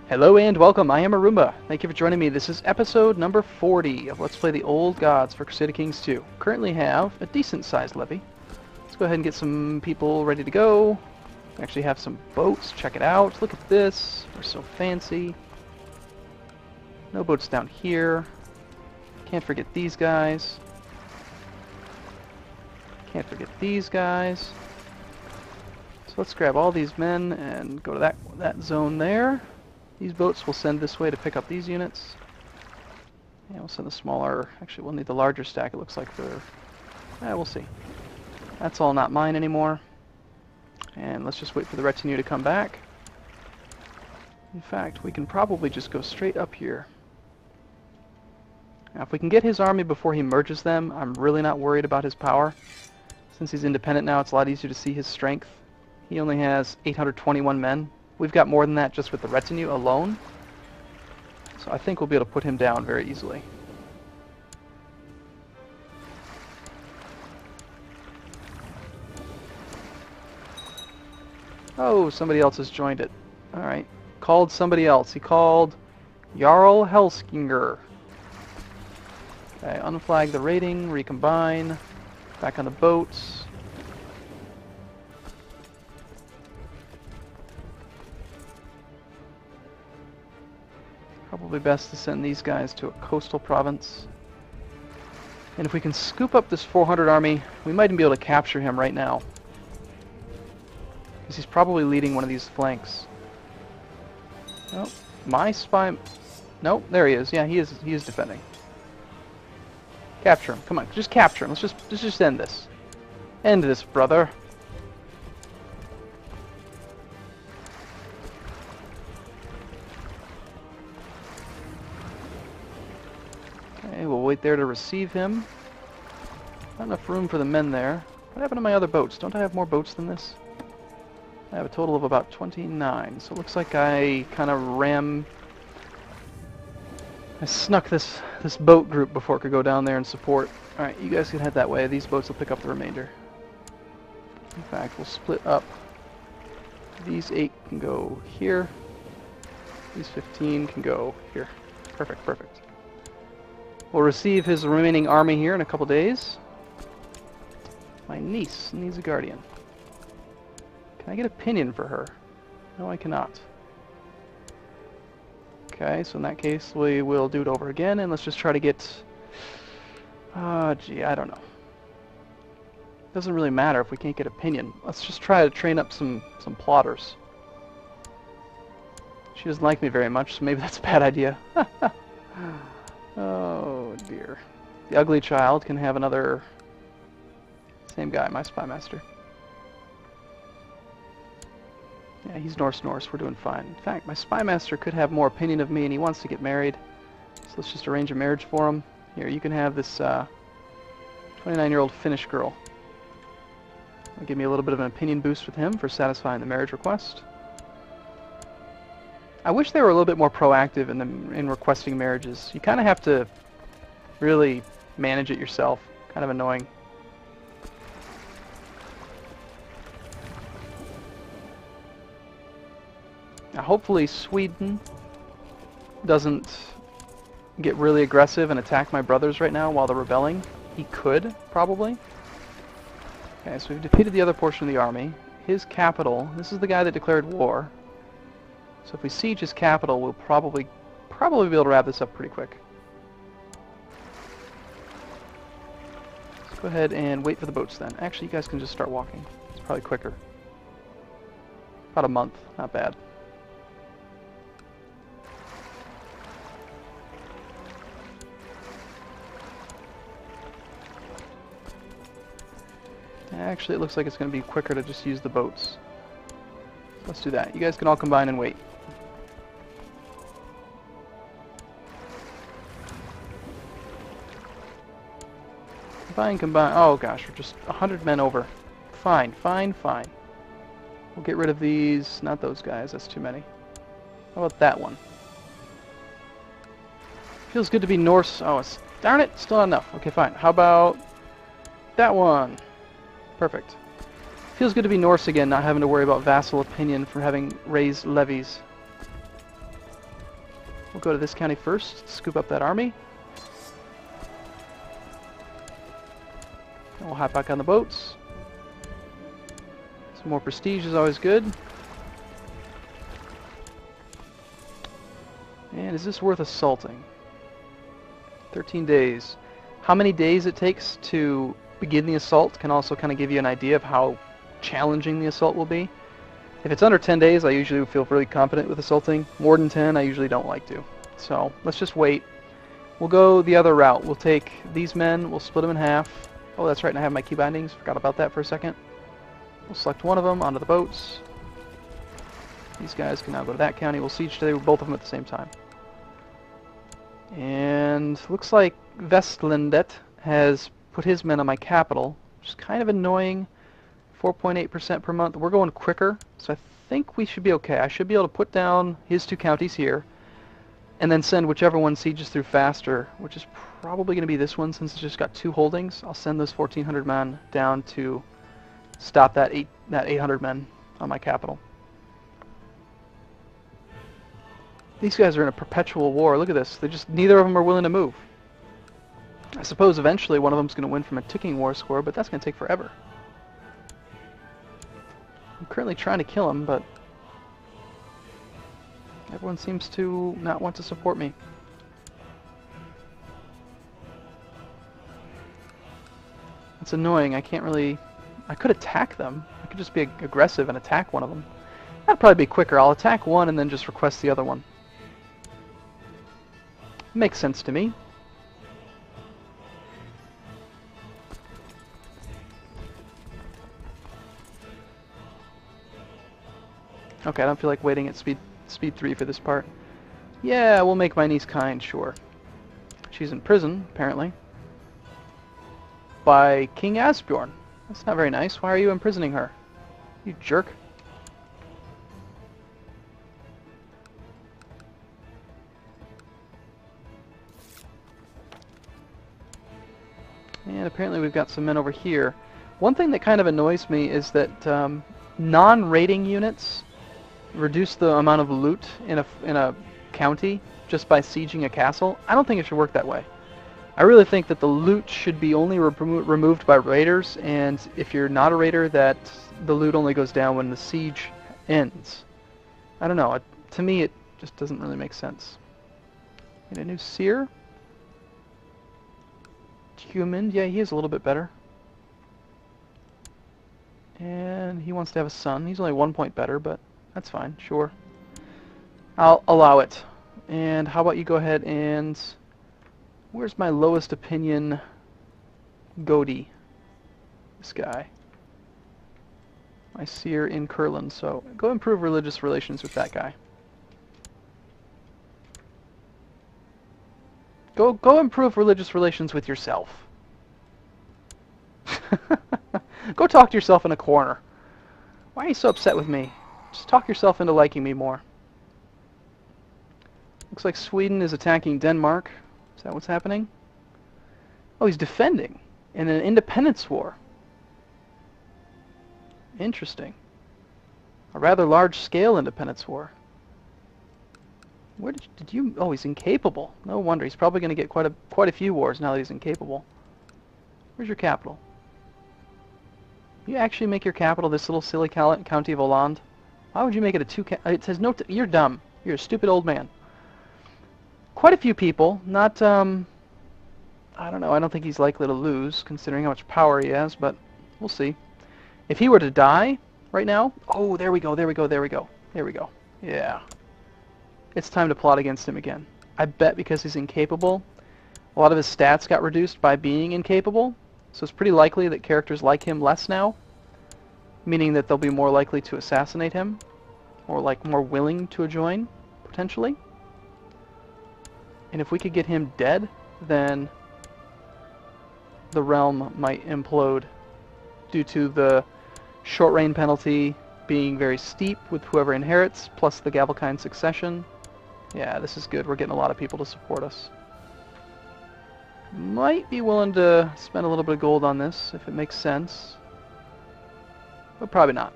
Hello and welcome, I am Arumba. Thank you for joining me. This is episode number 40 of Let's Play the Old Gods for Crusader Kings 2. Currently have a decent sized levy. Let's go ahead and get some people ready to go. We actually have some boats, check it out. Look at this, we're so fancy. No boats down here. Can't forget these guys. Can't forget these guys. So let's grab all these men and go to that zone there. These boats will send this way to pick up these units. Yeah, we'll send the smaller... Actually, we'll need the larger stack, it looks like, for... we'll see. That's all not mine anymore. And let's just wait for the retinue to come back. In fact, we can probably just go straight up here. Now, if we can get his army before he merges them, I'm really not worried about his power. Since he's independent now, it's a lot easier to see his strength. He only has 821 men. We've got more than that just with the retinue alone. So I think we'll be able to put him down very easily. Oh, somebody else has joined it. Alright. Called somebody else. He called Jarl Helskinger. Okay, unflag the raiding, recombine, back on the boats. Probably best to send these guys to a coastal province. And if we can scoop up this 400 army, we might even be able to capture him right now. Because he's probably leading one of these flanks. Oh, my spy... Nope, there he is. Yeah, he is defending. Capture him. Come on, just capture him. Let's just end this. End this, brother. Okay, we'll wait there to receive him. Not enough room for the men there. What happened to my other boats? Don't I have more boats than this? I have a total of about 29, so it looks like I kind of I snuck this boat group before it could go down there and support. Alright, you guys can head that way. These boats will pick up the remainder. In fact, we'll split up. These 8 can go here. These 15 can go here. Perfect, perfect. We'll receive his remaining army here in a couple days. My niece needs a guardian. Can I get a pinion for her? No, I cannot. Okay, so in that case, we will do it over again, and let's just try to get... gee, I don't know. Doesn't really matter if we can't get a pinion. Let's just try to train up some plotters. She doesn't like me very much, so maybe that's a bad idea. Oh dear. The ugly child can have another... Same guy, my spy master. Yeah, he's Norse. We're doing fine. In fact, my spy master could have more opinion of me, and he wants to get married. So let's just arrange a marriage for him. Here, you can have this 29-year-old Finnish girl. That'll give me a little bit of an opinion boost with him for satisfying the marriage request. I wish they were a little bit more proactive in requesting marriages. You kind of have to really manage it yourself. Kind of annoying. Now hopefully Sweden doesn't get really aggressive and attack my brothers right now while they're rebelling. He could, probably. Okay, so we've defeated the other portion of the army. His capital, this is the guy that declared war. So if we siege his capital, we'll probably be able to wrap this up pretty quick. Let's go ahead and wait for the boats then. Actually, you guys can just start walking. It's probably quicker. About a month, not bad. Actually, it looks like it's going to be quicker to just use the boats. Let's do that. You guys can all combine and wait. Combine. Oh gosh, we're just 100 men over. Fine. We'll get rid of these. Not those guys. That's too many. How about that one? Feels good to be Norse. Oh, darn it. Still not enough. Okay, fine. How about that one? Perfect. Feels good to be Norse again, not having to worry about vassal opinion for having raised levies. We'll go to this county first, scoop up that army. And we'll hop back on the boats. Some more prestige is always good. And is this worth assaulting? 13 days. How many days it takes to begin the assault can also kind of give you an idea of how challenging the assault will be. If it's under 10 days, I usually feel really confident with assaulting. More than 10, I usually don't like to. So let's just wait. We'll go the other route. We'll take these men, we'll split them in half. Oh, that's right, and I have my key bindings. Forgot about that for a second. We'll select one of them onto the boats. These guys can now go to that county. We'll siege today with both of them at the same time. And looks like Vestlandet has put his men on my capital, which is kind of annoying. 4.8% per month. We're going quicker, so I think we should be okay. I should be able to put down his 2 counties here, and then send whichever one sieges through faster, which is probably going to be this one since it's just got 2 holdings. I'll send those 1,400 men down to stop that 800 men on my capital. These guys are in a perpetual war. Look at this. Neither of them are willing to move. I suppose eventually one of them's going to win from a ticking war score, but that's going to take forever. I'm currently trying to kill him, but everyone seems to not want to support me. It's annoying. I can't really... I could attack them. I could just be aggressive and attack one of them. That'd probably be quicker. I'll attack one and then just request the other one. Makes sense to me. Okay, I don't feel like waiting at speed 3 for this part. Yeah, we'll make my niece kind, sure. She's in prison, apparently. By King Asbjorn. That's not very nice. Why are you imprisoning her? You jerk. And apparently we've got some men over here. One thing that kind of annoys me is that non-raiding units reduce the amount of loot in a county just by sieging a castle. I don't think it should work that way. I really think that the loot should be only removed by raiders, and if you're not a raider, that the loot only goes down when the siege ends. I don't know. To me, it just doesn't really make sense. Get a new seer? Human? Yeah, he is a little bit better. And he wants to have a son. He's only 1 point better, but that's fine, sure. I'll allow it. And how about you go ahead and... Where's my lowest opinion Godi? This guy. My seer in Kurland, so go improve religious relations with that guy. Go improve religious relations with yourself. Go talk to yourself in a corner. Why are you so upset with me? Just talk yourself into liking me more. Looks like Sweden is attacking Denmark. Is that what's happening? Oh, he's defending in an independence war. Interesting. A rather large-scale independence war. Where did you... Oh, he's incapable. No wonder. He's probably going to get quite a few wars now that he's incapable. Where's your capital? You actually make your capital this little silly county of Åland? Why would you make it a 2... It says no... You're dumb. You're a stupid old man. Quite a few people. Not, I don't know. I don't think he's likely to lose, considering how much power he has, but we'll see. If he were to die right now... Oh, there we go, there we go, there we go. There we go. Yeah. It's time to plot against him again. I bet because he's incapable, a lot of his stats got reduced by being incapable, so it's pretty likely that characters like him less now, meaning that they'll be more likely to assassinate him, or like more willing to join, potentially. And if we could get him dead, then the realm might implode due to the short reign penalty being very steep with whoever inherits, plus the Gavelkind succession. Yeah, this is good. We're getting a lot of people to support us. Might be willing to spend a little bit of gold on this, if it makes sense. But probably not.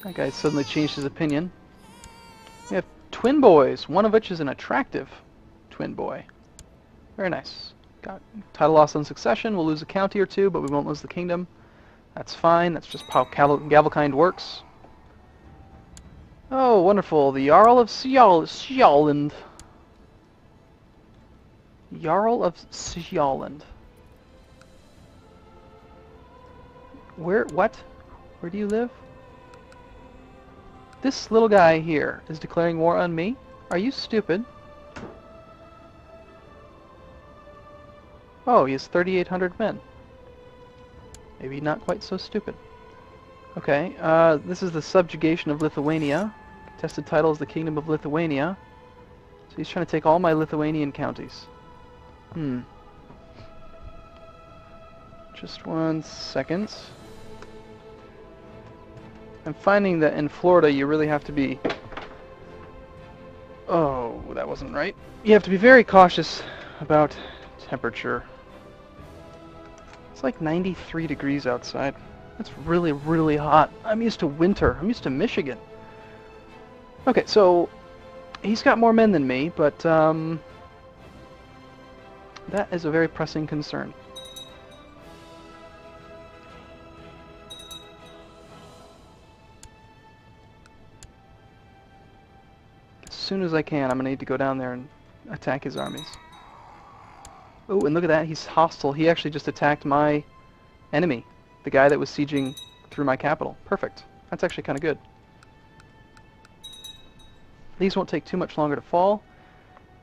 That guy suddenly changed his opinion. We have twin boys, one of which is an attractive twin boy. Very nice. Got title loss on succession. We'll lose a county or two, but we won't lose the kingdom. That's fine. That's just how Gavelkind works. Oh, wonderful. The Jarl of Sjaland. Jarl of Sjaland. What? Where do you live? This little guy here is declaring war on me? Are you stupid? Oh, he has 3,800 men. Maybe not quite so stupid. Okay, this is the subjugation of Lithuania. Contested title is the Kingdom of Lithuania. So he's trying to take all my Lithuanian counties. Just 1 second. I'm finding that in Florida you really have to be... Oh, that wasn't right. You have to be very cautious about temperature. It's like 93 degrees outside. That's really, really hot. I'm used to winter. I'm used to Michigan. Okay, so he's got more men than me, but that is a very pressing concern. As soon as I can, I'm going to need to go down there and attack his armies. Oh, and look at that. He's hostile. He actually just attacked my enemy, the guy that was sieging through my capital. Perfect. That's actually kind of good. These won't take too much longer to fall.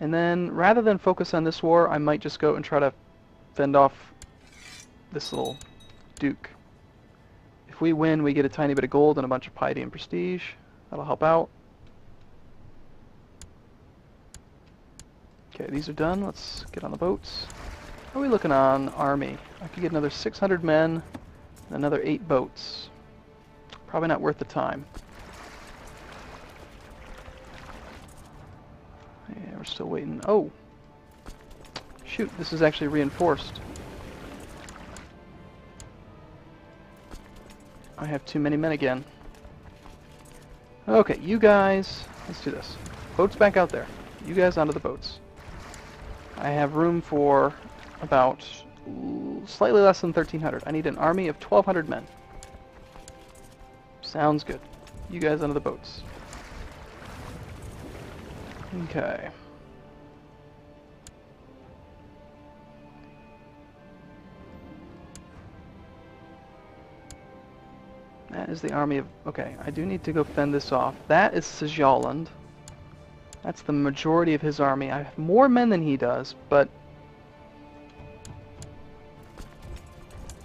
And then, rather than focus on this war, I might just go and try to fend off this little duke. If we win, we get a tiny bit of gold and a bunch of piety and prestige. That'll help out. Okay, these are done. Let's get on the boats. How are we looking on army? I could get another 600 men and another 8 boats. Probably not worth the time. Yeah, we're still waiting. Oh! Shoot, this is actually reinforced. I have too many men again. Okay, you guys, let's do this. Boats back out there. You guys onto the boats. I have room for about slightly less than 1,300. I need an army of 1,200 men. Sounds good. You guys onto the boats. Okay. That is the army of... Okay, I do need to go fend this off. That is Sjaland. That's the majority of his army. I have more men than he does, but...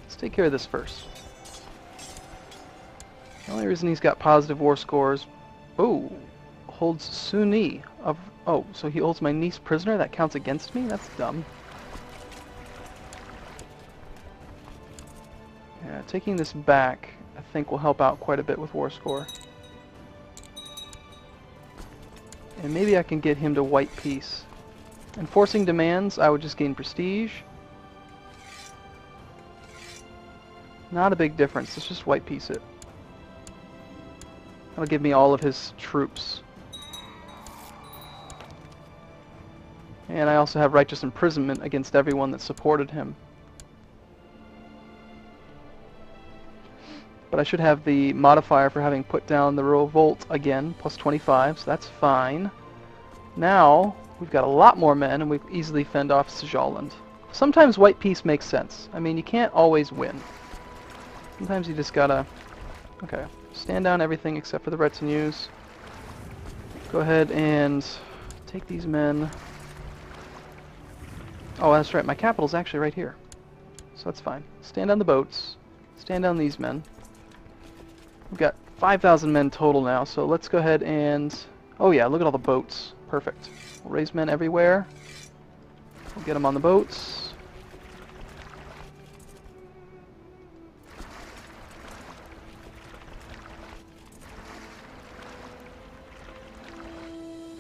Let's take care of this first. The only reason he's got positive war scores... Oh! Holds Sunni of... Oh, so he holds my niece prisoner? That counts against me? That's dumb. Yeah, taking this back, I think will help out quite a bit with war score. And maybe I can get him to white peace. Enforcing demands, I would just gain prestige. Not a big difference, let's just white peace it. That'll give me all of his troops. And I also have righteous imprisonment against everyone that supported him. But I should have the modifier for having put down the revolt again, plus 25, so that's fine. Now, we've got a lot more men, and we easily fend off Sjaland. Sometimes white peace makes sense. I mean, you can't always win. Sometimes you just gotta... Okay, stand down everything except for the retinues. Go ahead and take these men. Oh, that's right, my capital's actually right here. So that's fine. Stand down the boats. Stand down these men. We've got 5,000 men total now, so let's go ahead and... Oh yeah, look at all the boats. Perfect. We'll raise men everywhere. We'll get them on the boats.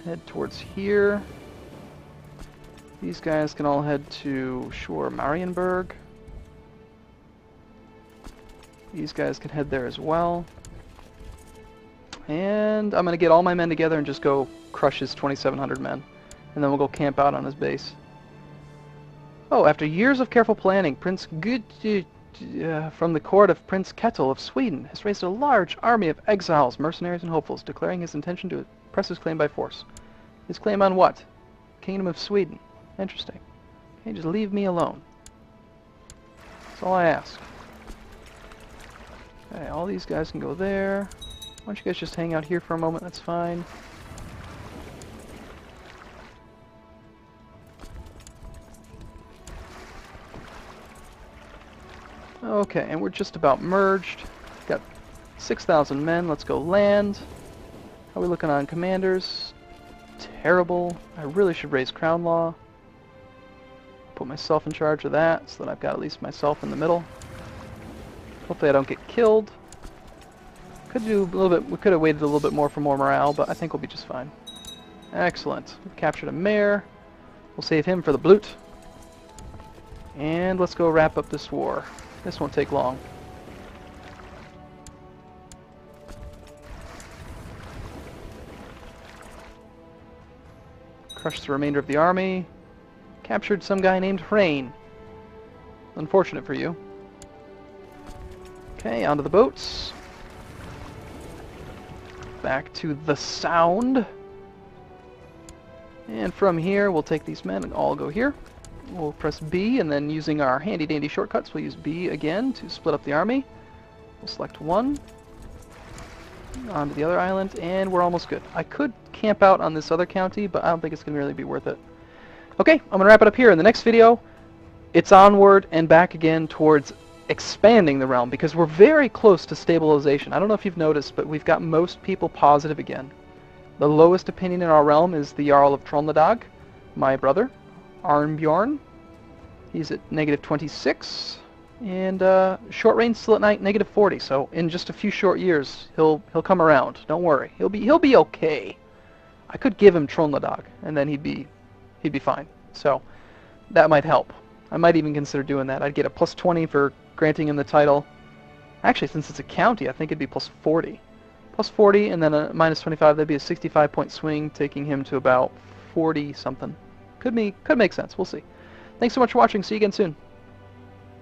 Head towards here. These guys can all head to Shore Marienburg. These guys can head there as well. And I'm going to get all my men together and just go crush his 2,700 men. And then we'll go camp out on his base. Oh, after years of careful planning, Prince Gud from the court of Prince Ketil of Sweden has raised a large army of exiles, mercenaries, and hopefuls, declaring his intention to press his claim by force. His claim on what? Kingdom of Sweden. Interesting. Okay, just leave me alone. That's all I ask. Okay, all these guys can go there. Why don't you guys just hang out here for a moment? That's fine. Okay, and we're just about merged. Got 6,000 men. Let's go land. How are we looking on commanders? Terrible. I really should raise Crown Law. Put myself in charge of that so that I've got at least myself in the middle. Hopefully I don't get killed. Could do a little bit. We could have waited a little bit more for more morale, but I think we'll be just fine. Excellent. We've captured a mayor. We'll save him for the Blut. And let's go wrap up this war. This won't take long. Crushed the remainder of the army. Captured some guy named Hrain. Unfortunate for you. Okay, onto the boats. Back to the Sound. And from here, we'll take these men and all go here. We'll press B, and then using our handy-dandy shortcuts, we'll use B again to split up the army. We'll select one. Onto the other island, and we're almost good. I could camp out on this other county, but I don't think it's going to really be worth it. Okay, I'm going to wrap it up here. In the next video, it's onward and back again towards expanding the realm, because we're very close to stabilization. I don't know if you've noticed, but we've got most people positive again. The lowest opinion in our realm is the Jarl of Trondhedag, my brother, Arnbjorn. He's at -26, and short range still at -40. So in just a few short years, he'll come around. Don't worry, he'll be okay. I could give him Trondhedag, and then he'd be fine. So that might help. I might even consider doing that. I'd get a +20 for granting him the title. Actually, since it's a county, I think it'd be +40. +40, and then a -25. That'd be a 65-point swing, taking him to about 40 something. Could make sense. We'll see. Thanks so much for watching. See you again soon.